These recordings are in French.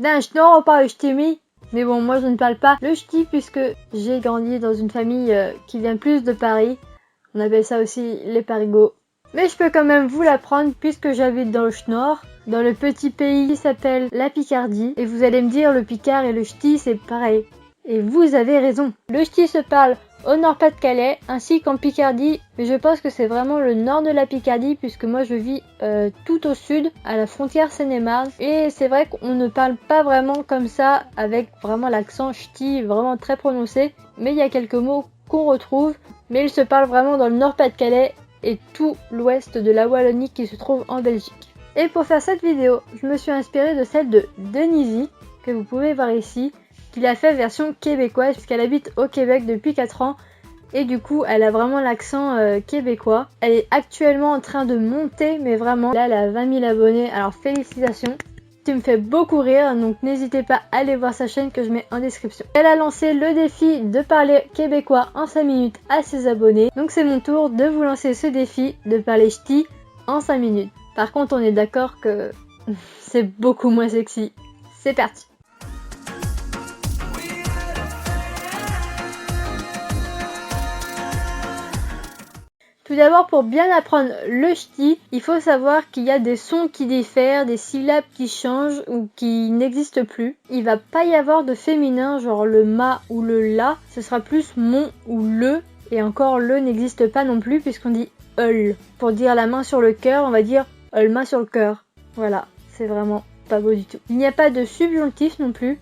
D'un schnorr on parle ch'timi. Mais bon, moi je ne parle pas le ch'ti puisque j'ai grandi dans une famille qui vient plus de Paris. On appelle ça aussi les parigots. Mais je peux quand même vous l'apprendre puisque j'habite dans le Schnorr, dans le petit pays qui s'appelle la Picardie. Et vous allez me dire, le picard et le ch'ti c'est pareil. Et vous avez raison. Le ch'ti se parle au Nord-Pas-de-Calais ainsi qu'en Picardie. Mais je pense que c'est vraiment le nord de la Picardie puisque moi je vis tout au sud, à la frontière Seine-et-Marne. Et c'est vrai qu'on ne parle pas vraiment comme ça avec vraiment l'accent ch'ti vraiment très prononcé. Mais il y a quelques mots qu'on retrouve. Mais il se parle vraiment dans le Nord-Pas-de-Calais et tout l'ouest de la Wallonie qui se trouve en Belgique. Et pour faire cette vidéo, je me suis inspirée de celle de Denise, que vous pouvez voir ici, qui l'a fait version québécoise puisqu'elle habite au Québec depuis 4 ans et du coup elle a vraiment l'accent québécois. Elle est actuellement en train de monter, mais vraiment là elle a 20 000 abonnés, alors félicitations. Tu me fais beaucoup rire, donc n'hésitez pas à aller voir sa chaîne que je mets en description. Elle a lancé le défi de parler québécois en 5 minutes à ses abonnés. Donc c'est mon tour de vous lancer ce défi de parler ch'ti en 5 minutes. Par contre on est d'accord que c'est beaucoup moins sexy. C'est parti. Tout d'abord, pour bien apprendre le ch'ti, il faut savoir qu'il y a des sons qui diffèrent, des syllabes qui changent ou qui n'existent plus. Il va pas y avoir de féminin, genre le ma ou le la, ce sera plus mon ou le, et encore le n'existe pas non plus puisqu'on dit eul. Pour dire la main sur le cœur, on va dire main sur le cœur. Voilà, c'est vraiment pas beau du tout. Il n'y a pas de subjonctif non plus.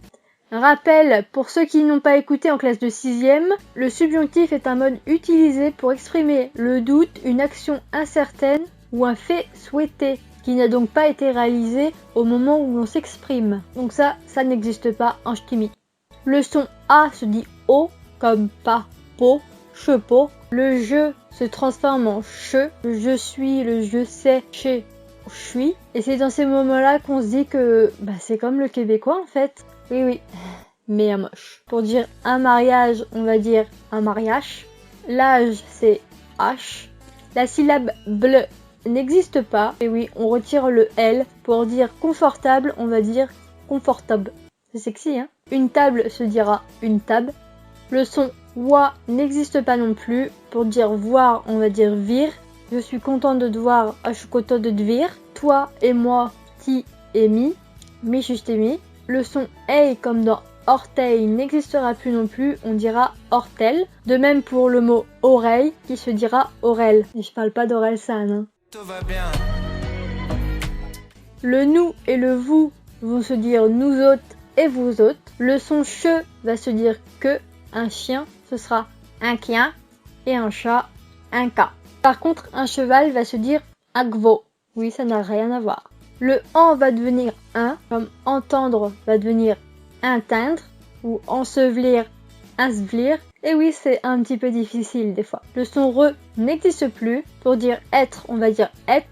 Un rappel, pour ceux qui n'ont pas écouté en classe de 6e, le subjonctif est un mode utilisé pour exprimer le doute, une action incertaine ou un fait souhaité, qui n'a donc pas été réalisé au moment où l'on s'exprime. Donc ça n'existe pas en ch'timi. Le son A se dit O, comme pas, po, chepo. Le je se transforme en che, le je suis, le je sais, che, je suis. Et c'est dans ces moments-là qu'on se dit que c'est comme le québécois en fait. Oui, mais à moche. Pour dire un mariage, on va dire un mariage. L'âge, c'est H. La syllabe ble n'existe pas. Et oui, on retire le L. Pour dire confortable, on va dire confortable. C'est sexy, hein? Une table se dira une table. Le son wa n'existe pas non plus. Pour dire voir, on va dire vir. Je suis content de te voir, je suis content de te vir. Toi et moi, ti et mi. Mi, je t'ai mis. Le son ei comme dans orteil n'existera plus non plus, on dira ortel. De même pour le mot oreille qui se dira orel. Et je parle pas d'Orelsan. Hein. Tout va bien. Le nous et le vous vont se dire nous autres et vous autres. Le son che va se dire que. Un chien, ce sera un chien. Et un chat, un cas. Par contre, un cheval va se dire agvo. Oui, ça n'a rien à voir. Le en va devenir un, comme entendre va devenir entendre, ou ensevelir, insvelir. Et oui, c'est un petit peu difficile des fois. Le son re n'existe plus. Pour dire être, on va dire et.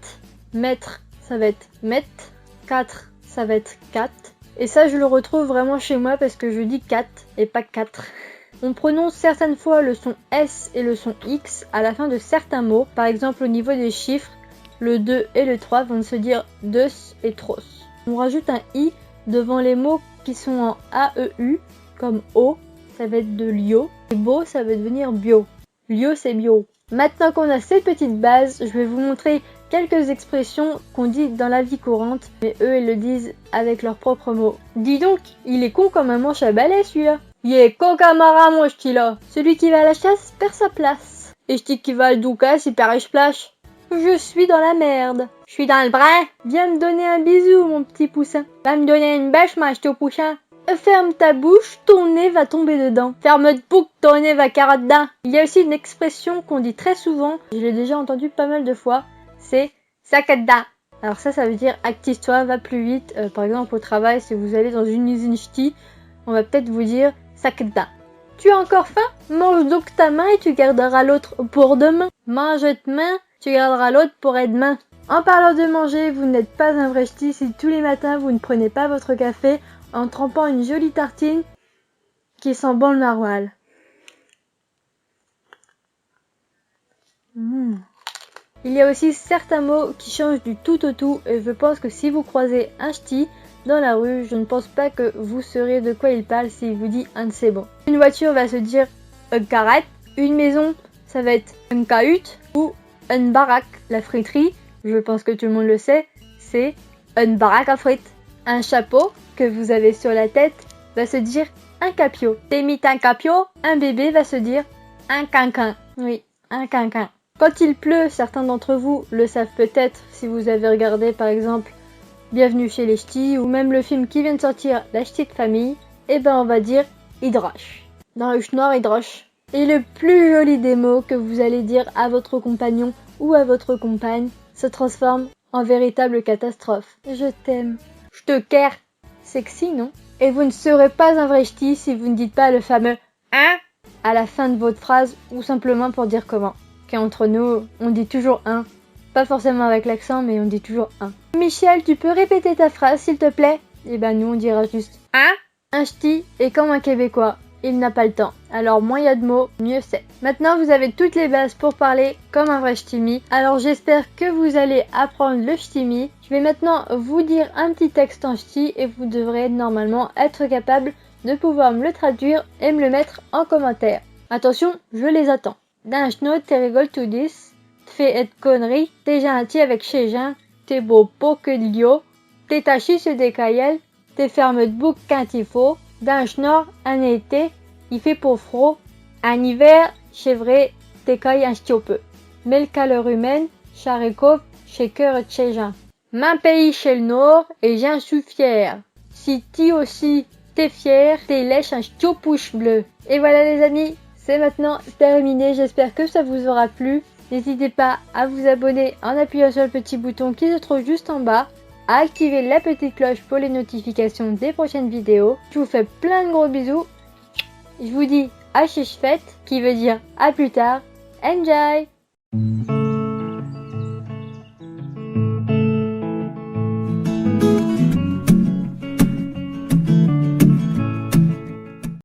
Mettre, ça va être met. 4, ça va être 4. Et ça, je le retrouve vraiment chez moi parce que je dis 4 et pas 4. On prononce certaines fois le son S et le son X à la fin de certains mots. Par exemple, au niveau des chiffres, le 2 et le 3 vont se dire deux et tros. On rajoute un I devant les mots qui sont en AEU, comme O, ça va être de lio, et beau, ça va devenir bio. Lio, c'est bio. Maintenant qu'on a ces petites bases, je vais vous montrer quelques expressions qu'on dit dans la vie courante, mais eux, ils le disent avec leurs propres mots. Dis donc, il est con comme un manche à balai, celui-là. Il est con comme un rat, mon ch'ti-là. Celui qui va à la chasse perd sa place. Et ch'ti qui va à Doucas, il perd splash. Je suis dans la merde. Je suis dans le brin. Viens me donner un bisou, mon petit poussin. Va me donner une bêche, ma ch'ti au poussin. Ferme ta bouche, ton nez va tomber dedans. Ferme de bouc, ton nez va carotte dedans. Il y a aussi une expression qu'on dit très souvent, je l'ai déjà entendue pas mal de fois, c'est sac dedans. Alors ça veut dire active-toi, va plus vite. Par exemple au travail, si vous allez dans une usine ch'ti, on va peut-être vous dire sac dedans. Tu as encore faim? Mange donc ta main et tu garderas l'autre pour demain. Mange ta main, tu garderas l'autre pour demain. En parlant de manger, vous n'êtes pas un vrai ch'ti si tous les matins vous ne prenez pas votre café en trempant une jolie tartine qui sent bon le maroilles. Il y a aussi certains mots qui changent du tout au tout et je pense que si vous croisez un ch'ti, dans la rue, je ne pense pas que vous saurez de quoi il parle s'il vous dit un de ces mots. Une voiture va se dire un carrette, une maison, ça va être un cahute ou une baraque. La friterie, je pense que tout le monde le sait, c'est une baraque à frites. Un chapeau que vous avez sur la tête va se dire un capio. T'es mis un capio, un bébé va se dire un quinquin. Oui, un quinquin. Quand il pleut, certains d'entre vous le savent peut-être si vous avez regardé par exemple Bienvenue chez les Ch'tis ou même le film qui vient de sortir La Ch'tite Famille, et ben on va dire hydroche. Dans le schnorr hydroche. Et le plus joli des mots que vous allez dire à votre compagnon ou à votre compagne se transforme en véritable catastrophe. Je t'aime. Je te care. Sexy, non? Et vous ne serez pas un vrai ch'ti si vous ne dites pas le fameux « hein » à la fin de votre phrase ou simplement pour dire comment. Car entre nous, on dit toujours « un ». Pas forcément avec l'accent, mais on dit toujours « un ». Michel, tu peux répéter ta phrase s'il te plaît? Et ben nous on dira juste « hein ». Un ch'ti est comme un Québécois. Il n'a pas le temps. Alors moins il y a de mots, mieux c'est. Maintenant vous avez toutes les bases pour parler comme un vrai ch'timi. Alors j'espère que vous allez apprendre le ch'timi. Je vais maintenant vous dire un petit texte en ch'ti et vous devrez normalement être capable de pouvoir me le traduire et me le mettre en commentaire. Attention, je les attends. D'un chnot, t'es rigole tout 10. T'fais être connerie. T'es gentil avec chez gens. T'es beau pot que de lio. T'es taché sur des caillelles. T'es ferme de bouc quand il faut. D'un schnorr, un été, il fait pour froid. Un hiver, c'est vrai, t'es caille un peu. Mais le caleur humaine, charicot, chez cœur et chez gens. Mon pays chez le nord, et j'en suis fier. Si ti aussi, t'es fier, t'es lèche un pouce bleu. Et voilà les amis, c'est maintenant terminé. J'espère que ça vous aura plu. N'hésitez pas à vous abonner en appuyant sur le petit bouton qui se trouve juste en bas, à activer la petite cloche pour les notifications des prochaines vidéos. Je vous fais plein de gros bisous. Je vous dis à chiche fête, qui veut dire à plus tard. Enjoy!